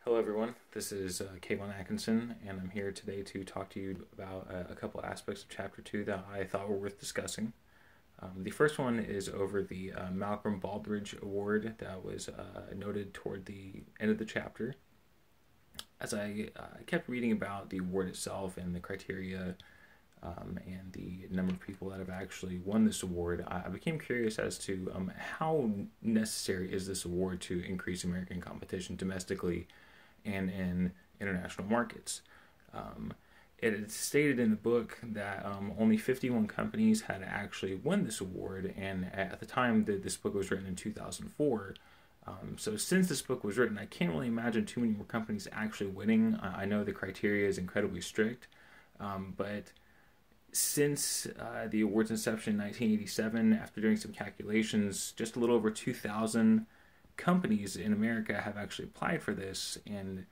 Hello everyone, this is Kayvon Atkinson, and I'm here today to talk to you about a couple aspects of Chapter 2 that I thought were worth discussing. The first one is over the Malcolm Baldrige Award that was noted toward the end of the chapter. As I kept reading about the award itself and the criteria and the number of people that have actually won this award, I became curious as to how necessary is this award to increase American competition domestically and in international markets. It is stated in the book that only 51 companies had actually won this award, and at the time that this book was written in 2004. So since this book was written, I can't really imagine too many more companies actually winning. I know the criteria is incredibly strict, but since the award's inception in 1987, after doing some calculations, just a little over 2,000 companies in America have actually applied for this, and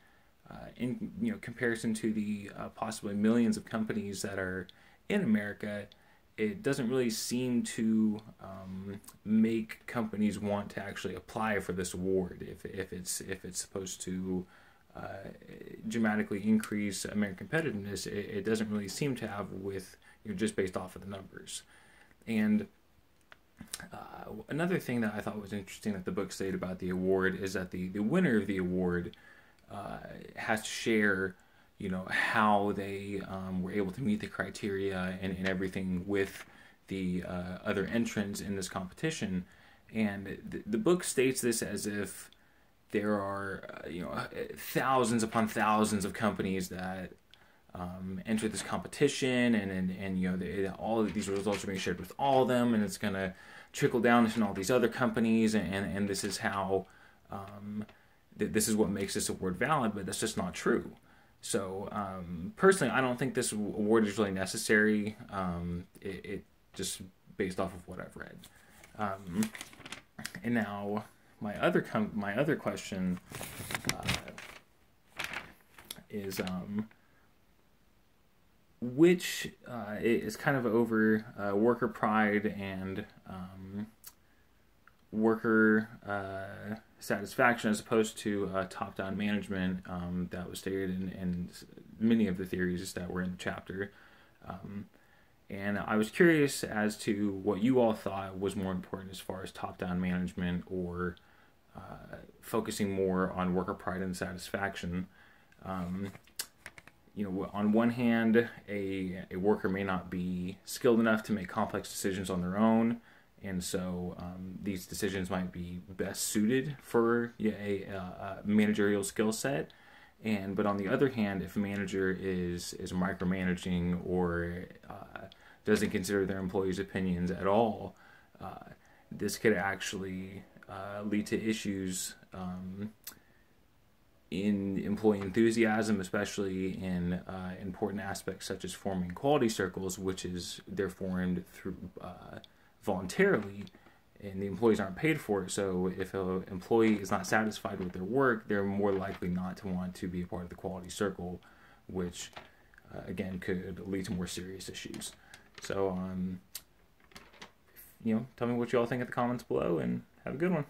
in comparison to the possibly millions of companies that are in America, it doesn't really seem to make companies want to actually apply for this award if it's supposed to dramatically increase American competitiveness. It doesn't really seem to have with just based off of the numbers. And another thing that I thought was interesting that the book stated about the award is that the winner of the award has to share, how they were able to meet the criteria and everything with the other entrants in this competition. And the book states this as if there are, thousands upon thousands of companies that enter this competition, and all of these results are being shared with all of them, and it's going to trickle down to all these other companies, and this is how this is what makes this award valid, but that's just not true. So personally, I don't think this award is really necessary. It just based off of what I've read. And now my other question is which is kind of over worker pride and worker satisfaction as opposed to top-down management that was stated in many of the theories that were in the chapter. And I was curious as to what you all thought was more important as far as top-down management or focusing more on worker pride and satisfaction. On one hand, a worker may not be skilled enough to make complex decisions on their own, and so these decisions might be best suited for a managerial skill set. But on the other hand, if a manager is micromanaging or doesn't consider their employees' opinions at all, this could actually lead to issues in employee enthusiasm, especially in important aspects such as forming quality circles, which is they're formed through voluntarily, and the employees aren't paid for it. So if an employee is not satisfied with their work, they're more likely not to want to be a part of the quality circle, which again could lead to more serious issues. So tell me what you all think in the comments below, and have a good one.